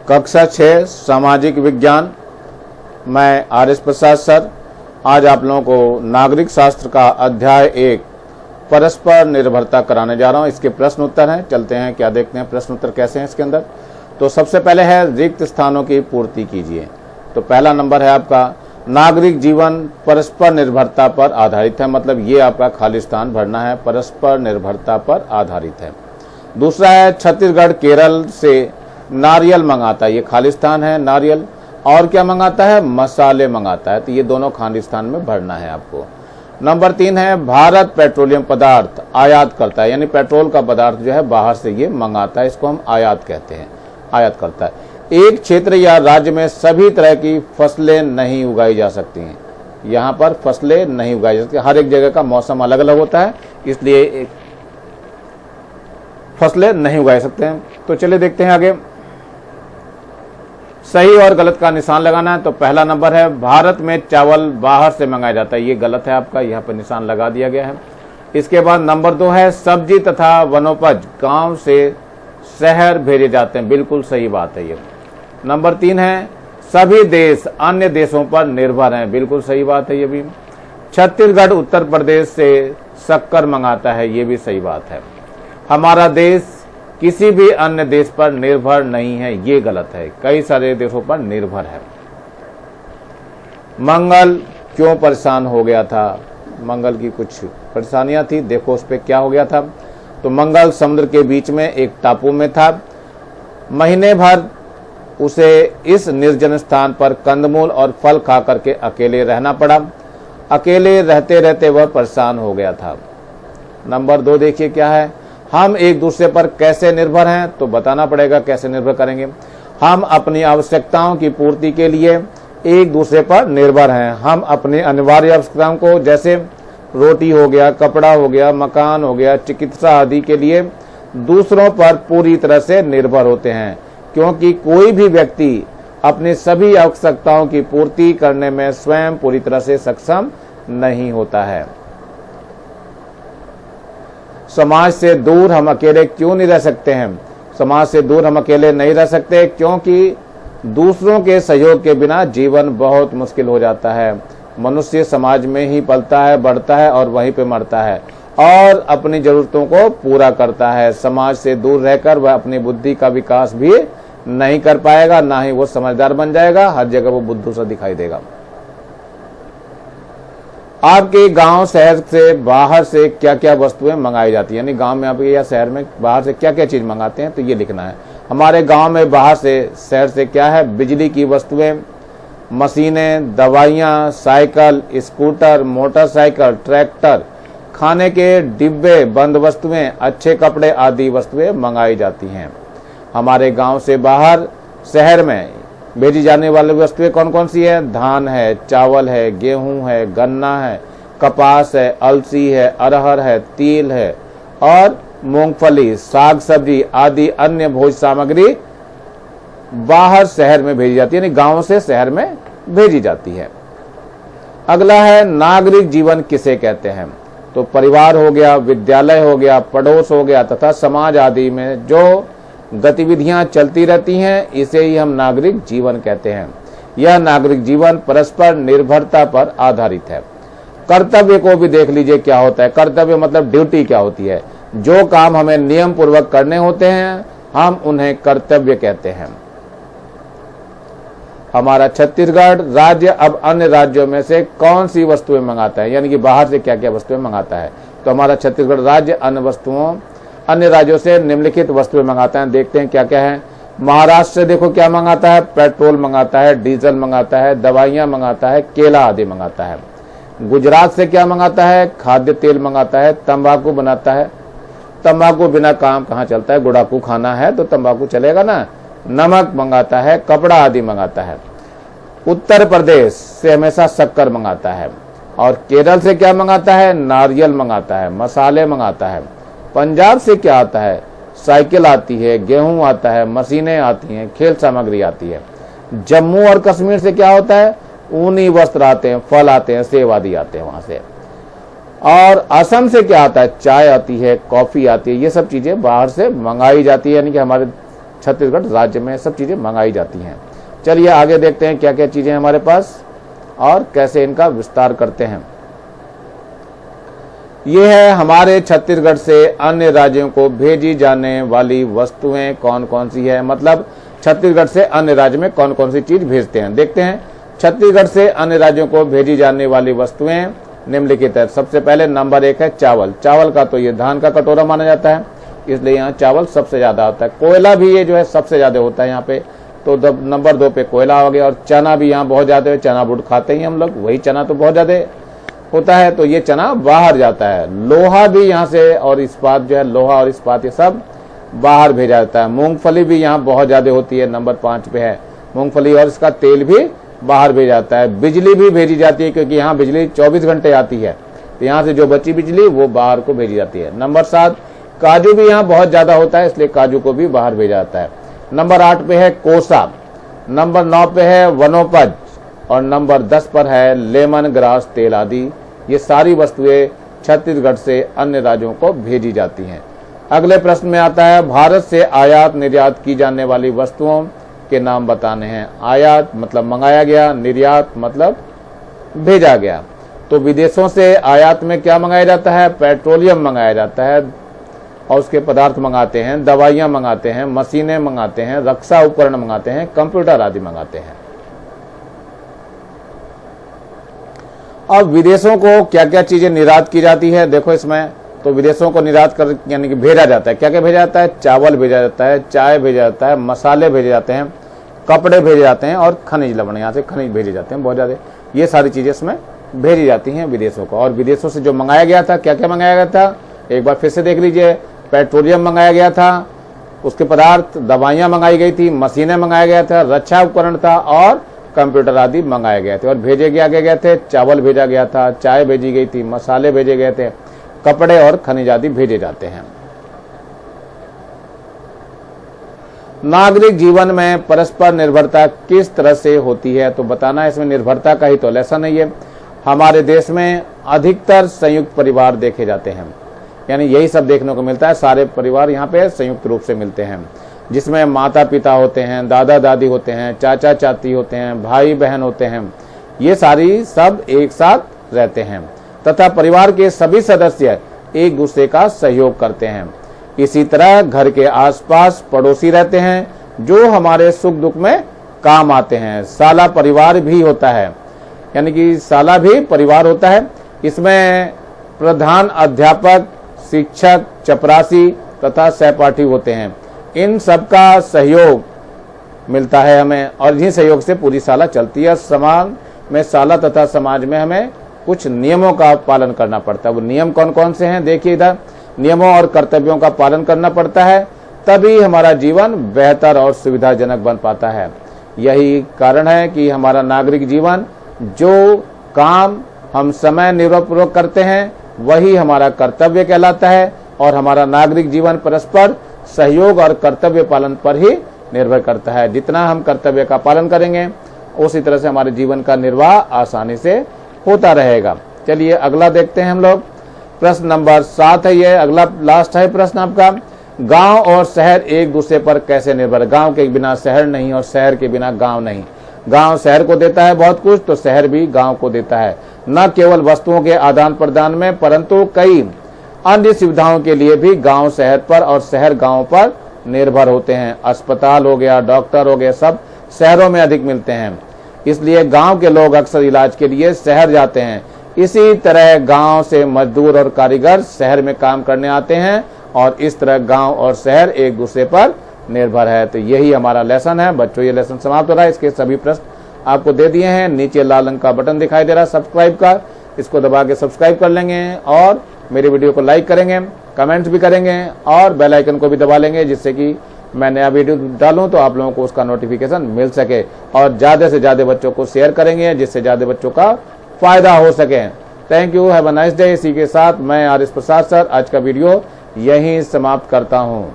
कक्षा 6 सामाजिक विज्ञान। मैं आर.एस. प्रसाद सर आज आप लोगों को नागरिक शास्त्र का अध्याय 1 परस्पर निर्भरता कराने जा रहा हूं। इसके प्रश्न उत्तर हैं, चलते हैं क्या देखते हैं प्रश्न उत्तर कैसे हैं इसके अंदर। तो सबसे पहले है रिक्त स्थानों की पूर्ति कीजिए। तो पहला नंबर है आपका नागरिक जीवन परस्पर निर्भरता पर आधारित है, मतलब ये आपका खाली स्थान भरना है, परस्पर निर्भरता पर आधारित है। दूसरा है छत्तीसगढ़ केरल से नारियल मंगाता है, ये खाली स्थान है नारियल। और क्या मंगाता है? मसाले मंगाता है, तो ये दोनों खाली स्थान में भरना है आपको। नंबर 3 है भारत पेट्रोलियम पदार्थ आयात करता है, यानी पेट्रोल का पदार्थ जो है बाहर से ये मंगाता है, इसको हम आयात कहते हैं, आयात करता है। एक क्षेत्र या राज्य में सभी तरह की फसलें नहीं उगाई जा सकती हैं, यहाँ पर फसलें नहीं उगाई जा सकती, हर एक जगह का मौसम अलग अलग होता है, इसलिए फसलें नहीं उगाई सकते हैं। तो चलिए देखते हैं आगे। सही और गलत का निशान लगाना है। तो पहला नंबर है भारत में चावल बाहर से मंगाया जाता है, ये गलत है आपका, यहाँ पर निशान लगा दिया गया है। इसके बाद नंबर 2 है सब्जी तथा वनोपज गांव से शहर भेजे जाते हैं, बिल्कुल सही बात है ये। नंबर 3 है सभी देश अन्य देशों पर निर्भर हैं, बिल्कुल सही बात है ये भी। छत्तीसगढ़ उत्तर प्रदेश से शक्कर मंगाता है, ये भी सही बात है। हमारा देश किसी भी अन्य देश पर निर्भर नहीं है, ये गलत है, कई सारे देशों पर निर्भर है। मंगल क्यों परेशान हो गया था? मंगल की कुछ परेशानियां थी, देखो उस पर क्या हो गया था। तो मंगल समुद्र के बीच में एक टापू में था, महीने भर उसे इस निर्जन स्थान पर कंदमूल और फल खा करके अकेले रहना पड़ा। अकेले रहते रहते वह परेशान हो गया था। नंबर 2 देखिए क्या है, हम एक दूसरे पर कैसे निर्भर हैं, तो बताना पड़ेगा कैसे निर्भर करेंगे। हम अपनी आवश्यकताओं की पूर्ति के लिए एक दूसरे पर निर्भर हैं। हम अपनी अनिवार्य आवश्यकताओं को, जैसे रोटी हो गया, कपड़ा हो गया, मकान हो गया, चिकित्सा आदि के लिए दूसरों पर पूरी तरह से निर्भर होते हैं, क्योंकि कोई भी व्यक्ति अपनी सभी आवश्यकताओं की पूर्ति करने में स्वयं पूरी तरह से सक्षम नहीं होता है। समाज से दूर हम अकेले क्यों नहीं रह सकते हैं? समाज से दूर हम अकेले नहीं रह सकते क्योंकि दूसरों के सहयोग के बिना जीवन बहुत मुश्किल हो जाता है। मनुष्य समाज में ही पलता है, बढ़ता है और वहीं पे मरता है और अपनी जरूरतों को पूरा करता है। समाज से दूर रहकर वह अपनी बुद्धि का विकास भी नहीं कर पाएगा, ना ही वो समझदार बन जाएगा, हर जगह वो बुद्धू सा दिखाई देगा। आपके गांव शहर से बाहर से क्या क्या वस्तुएं मंगाई जाती है, यानी गांव में आपके या शहर में बाहर से क्या क्या चीज मंगाते हैं, तो ये लिखना है। हमारे गांव में बाहर से शहर से क्या है, बिजली की वस्तुएं, मशीनें, दवाइयां, साइकिल, स्कूटर, मोटरसाइकिल, ट्रैक्टर, खाने के डिब्बे, बंद वस्तुएं, अच्छे कपड़े आदि वस्तुएं मंगाई जाती हैं। हमारे गांव से बाहर शहर में भेजी जाने वाली वस्तुएं कौन कौन सी है? धान है, चावल है, गेहूं है, गन्ना है, कपास है, अलसी है, अरहर है, तिल है और मूंगफली, साग सब्जी आदि अन्य भोज्य सामग्री बाहर शहर में भेजी जाती है, यानी गांव से शहर में भेजी जाती है। अगला है नागरिक जीवन किसे कहते हैं? तो परिवार हो गया, विद्यालय हो गया, पड़ोस हो गया तथा समाज आदि में जो गतिविधियां चलती रहती हैं, इसे ही हम नागरिक जीवन कहते हैं। यह नागरिक जीवन परस्पर निर्भरता पर आधारित है। कर्तव्य को भी देख लीजिए क्या होता है। कर्तव्य मतलब ड्यूटी क्या होती है, जो काम हमें नियम पूर्वक करने होते हैं हम उन्हें कर्तव्य कहते हैं। हमारा छत्तीसगढ़ राज्य अब अन्य राज्यों में से कौन सी वस्तुएं मंगाता है, यानी कि बाहर से क्या क्या वस्तुएं मंगाता है। तो हमारा छत्तीसगढ़ राज्य अन्य राज्यों से निम्नलिखित वस्तुएं मंगाता है। देखते हैं क्या क्या है। महाराष्ट्र से देखो क्या मंगाता है, पेट्रोल मंगाता है, डीजल मंगाता है, दवाइयां मंगाता है, केला आदि मंगाता है। गुजरात से क्या मंगाता है, खाद्य तेल मंगाता है, तंबाकू बनाता है। तंबाकू बिना काम कहाँ चलता है, गुड़ाकू खाना है तो तंबाकू चलेगा ना। नमक मंगाता है, कपड़ा आदि मंगाता है। उत्तर प्रदेश से हमेशा शक्कर मंगाता है। और केरल से क्या मंगाता है, नारियल मंगाता है, मसाले मंगाता है। पंजाब से क्या आता है, साइकिल आती है, गेहूं आता है, मशीनें आती हैं, खेल सामग्री आती है। जम्मू और कश्मीर से क्या होता है, ऊनी वस्त्र आते हैं, फल आते हैं, सेब आदि आते हैं वहां से। और असम से क्या आता है, चाय आती है, कॉफी आती है। ये सब चीजें बाहर से मंगाई जाती है, यानी कि हमारे छत्तीसगढ़ राज्य में सब चीजें मंगाई जाती हैं। चलिए आगे देखते हैं क्या क्या चीजें हमारे पास और कैसे इनका विस्तार करते हैं। ये है हमारे छत्तीसगढ़ से अन्य राज्यों को भेजी जाने वाली वस्तुएं कौन कौन सी है, मतलब छत्तीसगढ़ से अन्य राज्य में कौन कौन सी चीज भेजते हैं। देखते हैं छत्तीसगढ़ से अन्य राज्यों को भेजी जाने वाली वस्तुएं निम्नलिखित है। सबसे पहले नंबर 1 है चावल। चावल का तो ये धान का कटोरा माना जाता है, इसलिए यहाँ चावल सबसे ज्यादा होता है। कोयला भी ये जो है सबसे ज्यादा होता है यहाँ पे, तो नंबर 2 पे कोयला हो गया। और चना भी यहाँ बहुत ज्यादा है, चना बुट खाते ही हम लोग, वही चना तो बहुत ज्यादा होता है, तो ये चना बाहर जाता है। लोहा भी यहाँ से और इस्पात जो है, लोहा और इस्पात ये सब बाहर भेजा जाता है। मूंगफली भी यहाँ बहुत ज्यादा होती है, नंबर 5 पे है मूंगफली, और इसका तेल भी बाहर भेजा जाता है। बिजली भी भेजी जाती है, क्योंकि यहाँ बिजली 24 घंटे आती है, तो यहाँ से जो बची बिजली वो बाहर को भेजी जाती है। नंबर 7 काजू भी यहाँ बहुत ज्यादा होता है, इसलिए काजू को भी बाहर भेजा जाता है। नंबर 8 पे है कोसा, नंबर 9 पे है वनोपज, और नंबर 10 पर है लेमन ग्रास तेल आदि। ये सारी वस्तुएं छत्तीसगढ़ से अन्य राज्यों को भेजी जाती हैं। अगले प्रश्न में आता है भारत से आयात निर्यात की जाने वाली वस्तुओं के नाम बताने हैं। आयात मतलब मंगाया गया, निर्यात मतलब भेजा गया। तो विदेशों से आयात में क्या मंगाया जाता है? पेट्रोलियम मंगाया जाता है और उसके पदार्थ मंगाते हैं, दवाइयां मंगाते हैं, मशीनें मंगाते हैं, रक्षा उपकरण मंगाते हैं, कंप्यूटर आदि मंगाते हैं। अब विदेशों को क्या क्या चीजें निर्यात की जाती है देखो इसमें, तो विदेशों को निर्यात कर यानी कि भेजा जाता है। क्या क्या भेजा जाता है? चावल भेजा जाता है, चाय भेजा जाता है, मसाले भेजे जाते हैं, कपड़े भेजे जाते हैं और खनिज लवण, यहाँ से खनिज भेजे जाते हैं बहुत ज्यादा। ये सारी चीजें इसमें भेजी जाती हैं विदेशों को। और विदेशों से जो मंगाया गया था, क्या क्या मंगाया गया था एक बार फिर से देख लीजिए। पेट्रोलियम मंगाया गया था, उसके पदार्थ, दवाइयां मंगाई गई थी, मशीनें मंगाया गया था, रक्षा उपकरण था और कंप्यूटर आदि मंगाए गए थे। और भेजे गए थे, चावल भेजा गया था, चाय भेजी गई थी, मसाले भेजे गए थे, कपड़े और खनिज आदि भेजे जाते हैं। नागरिक जीवन में परस्पर निर्भरता किस तरह से होती है, तो बताना है। इसमें निर्भरता का ही तो लेसन है ये। हमारे देश में अधिकतर संयुक्त परिवार देखे जाते हैं, यानी यही सब देखने को मिलता है। सारे परिवार यहाँ पे संयुक्त रूप से मिलते हैं, जिसमें माता पिता होते हैं, दादा दादी होते हैं, चाचा चाची होते हैं, भाई बहन होते हैं। ये सारी सब एक साथ रहते हैं तथा परिवार के सभी सदस्य एक दूसरे का सहयोग करते हैं। इसी तरह घर के आसपास पड़ोसी रहते हैं जो हमारे सुख दुख में काम आते हैं। साला परिवार भी होता है, यानी कि साला भी परिवार होता है। इसमें प्रधान अध्यापक, शिक्षक, चपरासी तथा सहपाठी होते हैं। इन सबका सहयोग मिलता है हमें और इन्हीं सहयोग से पूरी साला चलती है। समाज में साला तथा समाज में हमें कुछ नियमों का पालन करना पड़ता है। वो नियम कौन कौन से हैं देखिए इधर। नियमों और कर्तव्यों का पालन करना पड़ता है, तभी हमारा जीवन बेहतर और सुविधाजनक बन पाता है। यही कारण है कि हमारा नागरिक जीवन, जो काम हम समय निर्भरपूर्वक करते हैं वही हमारा कर्तव्य कहलाता है। और हमारा नागरिक जीवन परस्पर सहयोग और कर्तव्य पालन पर ही निर्भर करता है। जितना हम कर्तव्य का पालन करेंगे उसी तरह से हमारे जीवन का निर्वाह आसानी से होता रहेगा। चलिए अगला देखते हैं हम लोग। प्रश्न नंबर 7 है ये, अगला लास्ट है प्रश्न आपका। गांव और शहर एक दूसरे पर कैसे निर्भर? गांव के बिना शहर नहीं और शहर के बिना गांव नहीं। गांव शहर को देता है बहुत कुछ, तो शहर भी गांव को देता है। न केवल वस्तुओं के आदान प्रदान में, परंतु कई अन्य सुविधाओं के लिए भी गांव शहर पर और शहर गांव पर निर्भर होते हैं। अस्पताल हो गया, डॉक्टर हो गए, सब शहरों में अधिक मिलते हैं, इसलिए गांव के लोग अक्सर इलाज के लिए शहर जाते हैं। इसी तरह गांव से मजदूर और कारीगर शहर में काम करने आते हैं और इस तरह गांव और शहर एक दूसरे पर निर्भर है। तो यही हमारा लेसन है बच्चों। ये लेसन समाप्त हो रहा है। इसके सभी प्रश्न आपको दे दिए हैं। नीचे लाल रंग का बटन दिखाई दे रहा है सब्सक्राइब का, इसको दबा के सब्सक्राइब कर लेंगे और मेरे वीडियो को लाइक करेंगे, कमेंट्स भी करेंगे और बेल आइकन को भी दबा लेंगे, जिससे कि मैं नया वीडियो डालूं तो आप लोगों को उसका नोटिफिकेशन मिल सके। और ज्यादा से ज्यादा बच्चों को शेयर करेंगे, जिससे ज्यादा बच्चों का फायदा हो सके। Thank you, have a nice day. इसी के साथ मैं आर एस प्रसाद सर आज का वीडियो यहीं समाप्त करता हूँ।